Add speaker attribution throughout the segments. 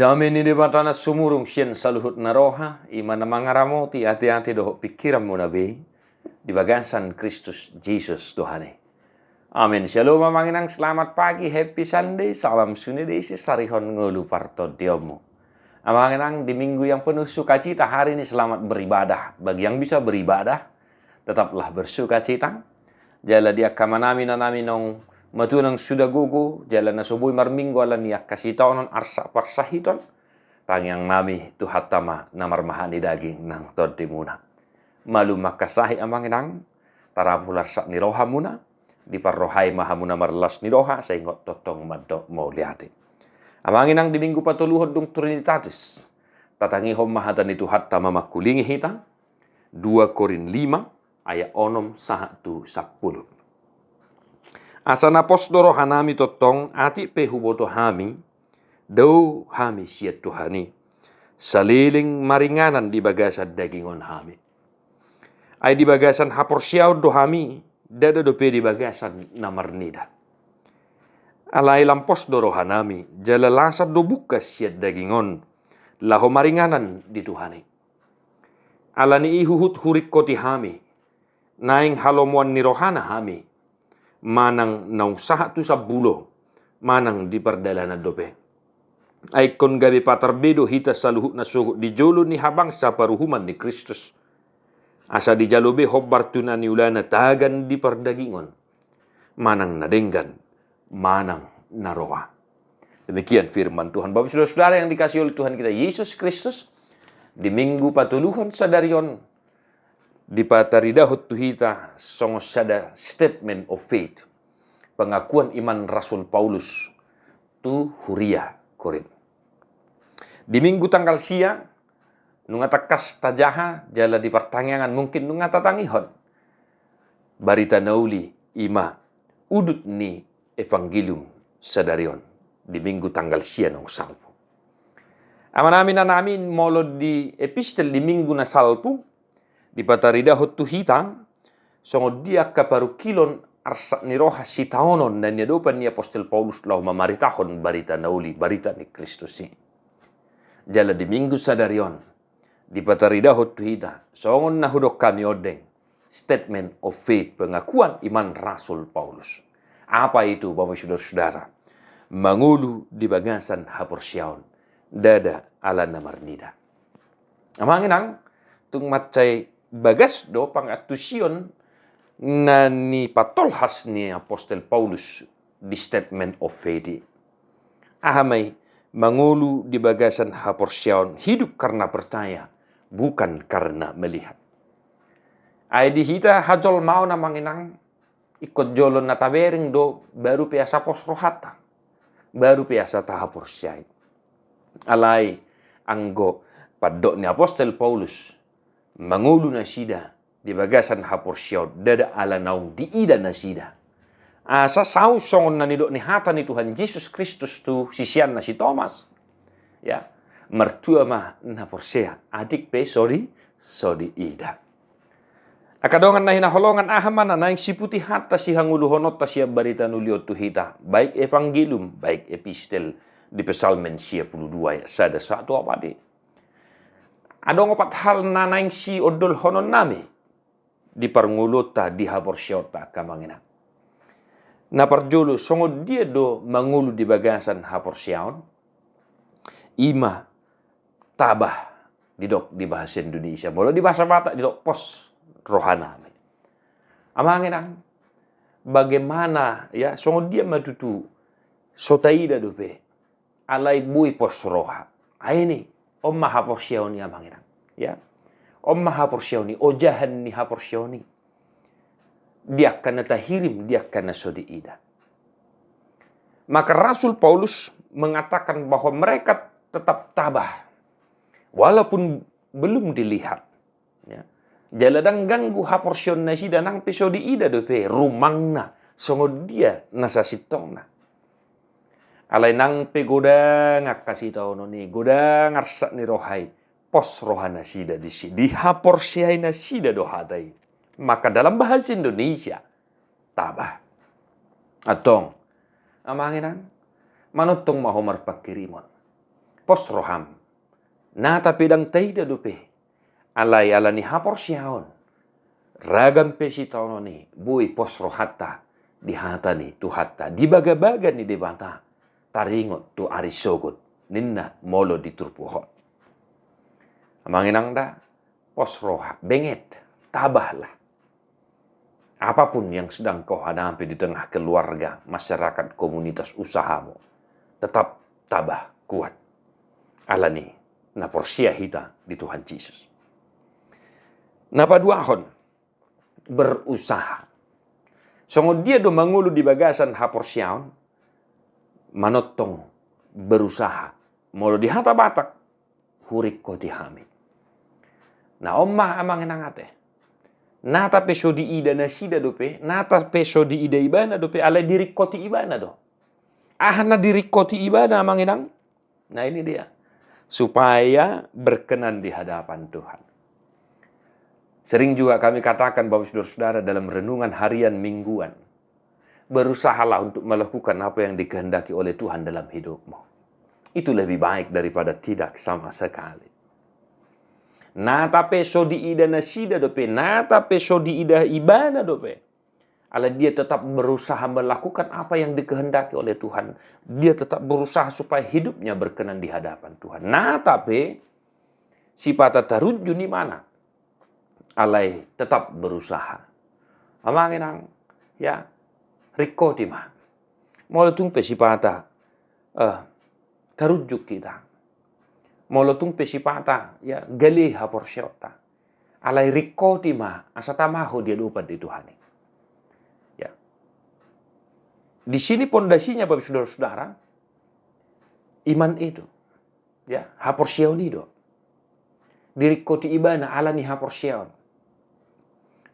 Speaker 1: Dami ni debatana sumurung sien saluhut naroha, imana mangaramoti hati-hati doh pikiran mo nabi, di bagasan Kristus Jesus Tuhane. Amin. Shalom manginang selamat pagi, happy Sunday, salam suni isi sarihon ngulu parto diomu. Amanginang di minggu yang penuh sukacita hari ini selamat beribadah. Bagi yang bisa beribadah, tetaplah bersukacita. Jala dia kamanami nanami nong matunang sudah gugu, jala na subuhi marminggu ala niya kasitaonon arsa parsahiton. Tangyang nami tuhatama namar mahani daging nang todde muna. Malu makasahi amanginang, tarapular sak niroha muna, di parrohai mahamuna marlas niroha, sehingga totong madok mau lihat. Amanginang di minggu patuluhod dung Trinitatis, tatangi hom mahatan itu hatta mamakulingi hita, 2 Korin 5, ayat 6 1 10. Asana posdoro hanami totong ati pehuboto hami, dau hami siat Tuhani, saliling maringanan di bagasan dagingon hami. Ay di bagasan haporsiaw do hami, dada dope di bagasan namarnida. Alai lampos dorohanami, jala lasat do bukas siat dagingon, laho maringanan di Tuhani. Alani ihuhut hurik koti hami, naing halomuan nirohana hami, manang nausaha tu sabulo, manang di perdalana dope. Aikon gabi patarbedo hita saluhut na suhut di jolo ni habang sa paruhuman ni Kristus. Asa di jalobe hobbar tunani ulana tagan di perdagingon, manang nadenggan, manang naroa. Demikian firman Tuhan. Bapak saudara-saudara yang dikasihi oleh Tuhan kita Yesus Kristus, di minggu patuluhon sadarion, di pataridahut tuhita songos sada statement of faith, pengakuan iman Rasul Paulus tu Huria Korin. Di minggu tanggal siang, nungatakas tajaha jala di pertanyaan mungkin nungatatangihon, barita nauli ima udut ni Evangelium sadarion di minggu tanggal siang ng salpo. Amanamin na namin molod di epistel di minggu na salpo, di pataridahot tuhita, songod dia kaparukilon arsa ni roha si taonon na niyadopan ni Apostel Paulus lau mamaritahon barita nauli, barita ni Kristus si. Jala di minggu sadarion, di pataridahot tuhita, songod nahudok kami odeng, statement of faith, pengakuan iman Rasul Paulus. Apa itu Bapak saudara-saudara? Mangulu di bagasan haporsiaon, dada ala namarnida. Amanginang, tung matcay bagas do pangatusion na ni patolhas ni Apostel Paulus di statement of faith. Ahamay, mangulu di bagasan haporsiaon, hidup karena percaya, bukan karena melihat. Ay di hita hajol mau na manginang, ikut jolon na tabering do baru piasa pos rohata, baru piasa tahapor syait. Alai anggo padok ni Apostel Paulus mangulu na sida di bagasan hapor syait dada ala naung di ida na sida. Asa sau songon na nidok ni hata ni Tuhan Yesus Kristus tu sisian na si Thomas. Ya, mertua mah na porsea adik pe sodi ida. Akadongan na hinaholongan ahaman na yung siputi hata si hanguluhonot ta siya barita nuliot tuhita. Baik evangelium, baik epistel di pesalmen siya 12 sada satu apa di. Adong opat hal na yung si odol honon nami di parngulota di hapor siyota kamangina. Na parjolo songod dia do mangulu di bagasan hapor siyaon. Ima tabah didok di bahasa Indonesia. Boleh di bahasa Batak didok pos rohana. Amanginang bagaimana ya songod dia matutu sotaida dope alai bui pos roha. Aini om maha porsioni amanginang ya. Om maha porsioni ojahan ni haporsioni. Dia kana tahirim, dia kana sodiida. Maka Rasul Paulus mengatakan bahwa mereka tetap tabah walaupun belum dilihat ya. Jaladang ganggu haporsion na sida nang episode ida dope rumang na songod dia nasasitong na. Alay nang pegoda ngakasitaw no ni goda ngarsa ni rohay pos rohana sida di haporsiay na sida dohatay. Maka dalam bahasa Indonesia tabah. Atong amanginan manutong mahomar pakirimon. posroham. Nata pedang taida dope. Alai alani hapor siaon. Ragam pesi tauno ni. Bui posrohatta. Di hata ni tuhatta. Di baga-baga ni debata. Taringot tu arisogot. Ninna molo di turpuhot. Amanginang da. Posroha. Benget. Tabahlah. Apapun yang sedang kau hadapi di tengah keluarga, masyarakat, komunitas usahamu, tetap tabah, kuat. Alani, na porsia hita di Tuhan Yesus. Napa duahon, berusaha. Songo dia do mangulu di bagasan haporsiaon, manotong berusaha. Molo di hata batak, hurik koti hamid. Na omma amang enangate. Nata peso di ida nasida dope, nata peso di ida ibana dope, ala diri koti ibana do. Ahana diri koti ibana manginang. Nah ini dia. Supaya berkenan di hadapan Tuhan. Sering juga kami katakan Bapak Saudara-saudara dalam renungan harian mingguan. Berusahalah untuk melakukan apa yang dikehendaki oleh Tuhan dalam hidupmu. Itu lebih baik daripada tidak sama sekali. Nata peso di ida nasida dope, nata peso di ida ibana dope. Ala dia tetap berusaha melakukan apa yang dikehendaki oleh Tuhan. Dia tetap berusaha supaya hidupnya berkenan di hadapan Tuhan. Nata pe sipata tarujun di mana? Alai tetap berusaha. Amanginang ya rikotima. Molo tung pe sipata tarujuk kita. Molotung pesipata ya gali haporsiota. Alai rikoti ma asatamaho dia lupa di Tuhan. Ya. Di sini pondasinya Bapak Saudara-saudara iman itu. Ya, haporsion itu. Dirikoti ibana alani haporsion.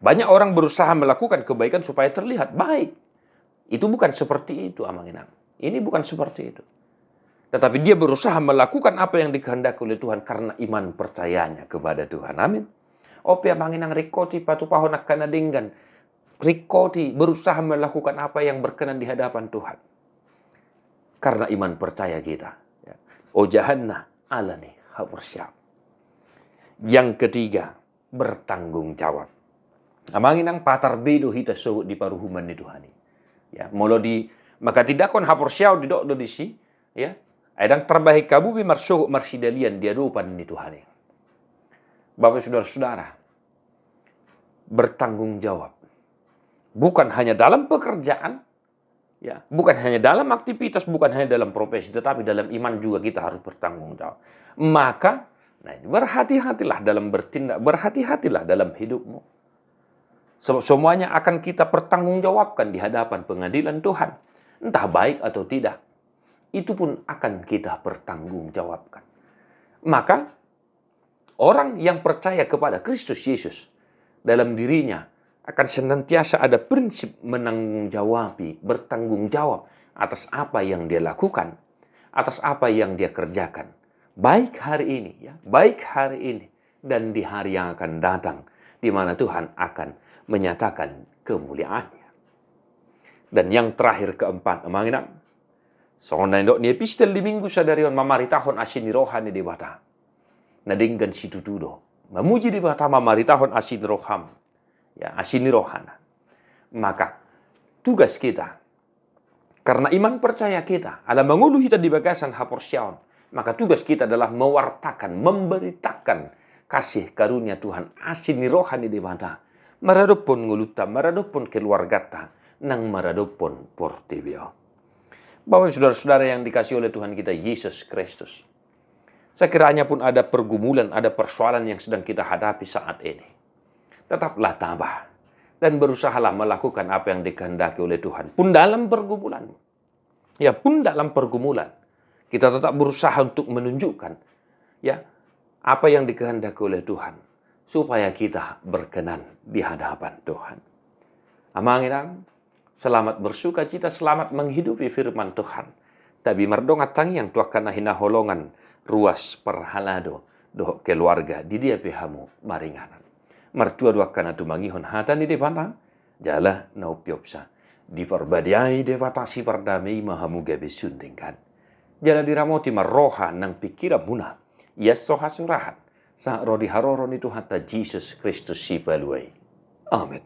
Speaker 1: Banyak orang berusaha melakukan kebaikan supaya terlihat baik. Itu bukan seperti itu amanginang. Ini bukan seperti itu. Tetapi dia berusaha melakukan apa yang dikehendaki oleh Tuhan karena iman percayanya kepada Tuhan. Amin. Ope manginang rikoti patu pahon akan adinggan. Rikoti berusaha melakukan apa yang berkenan di hadapan Tuhan. Karena iman percaya kita. O jahanna alani haporsiam. Yang ketiga, bertanggung jawab. Amanginang patar bedo hita sohut di paruhuman ni Tuhan. Ya, molo di maka tidak kon haporsiau di dok do disi, ya. Adang terbaik kabu bi marsuh marsidalian dia dupan ni Tuhan. Bapak Saudara-saudara, bertanggung jawab. Bukan hanya dalam pekerjaan, ya, bukan hanya dalam aktivitas, bukan hanya dalam profesi, tetapi dalam iman juga kita harus bertanggung jawab. Maka, berhati-hatilah dalam bertindak, berhati-hatilah dalam hidupmu. Semuanya akan kita pertanggungjawabkan di hadapan pengadilan Tuhan. Entah baik atau tidak. Itu pun akan kita pertanggungjawabkan. Maka, orang yang percaya kepada Kristus Yesus dalam dirinya akan senantiasa ada prinsip menanggung-jawabi, bertanggung jawab atas apa yang dia lakukan, atas apa yang dia kerjakan. Baik hari ini, ya, baik hari ini dan di hari yang akan datang, di mana Tuhan akan menyatakan kemuliaannya. Dan yang terakhir keempat, amanginang. Soalnya ndok ni epistel di minggu sadarion mamaritahon asini rohani di bata. Nadinggan situ tudo. Memuji di bata mamaritahon asin roham. Ya, asini rohana. Maka tugas kita karena iman percaya kita ada mengulu kita di bagasan haporsiaon. Maka tugas kita adalah mewartakan, memberitakan kasih karunia Tuhan asini rohani di bata. Maradopon nguluta, maradopon keluargata, nang maradopon portibio. Bapak saudara-saudara yang dikasih oleh Tuhan kita Yesus Kristus. Sekiranya pun ada pergumulan, ada persoalan yang sedang kita hadapi saat ini. Tetaplah tabah. Dan berusahalah melakukan apa yang dikehendaki oleh Tuhan. Pun dalam pergumulan. Ya, pun dalam pergumulan. Kita tetap berusaha untuk menunjukkan. Ya, apa yang dikehendaki oleh Tuhan. Supaya kita berkenan di hadapan Tuhan. Amanginang. Selamat bersuka cita, selamat menghidupi firman Tuhan. Tapi merdongat tangi yang tuakan hina holongan ruas perhalado doh keluarga di dia pihamu maringanan. Mertua duakan atu mangihon hatan di devana jala naupiopsa di verbadiai devata si perdamai mahamu gabe sundingkan. jala diramoti maroha nang pikiran muna. Yeso hasurahat. Sa rodi haroron itu hatta Jesus Kristus si paluai. Amin.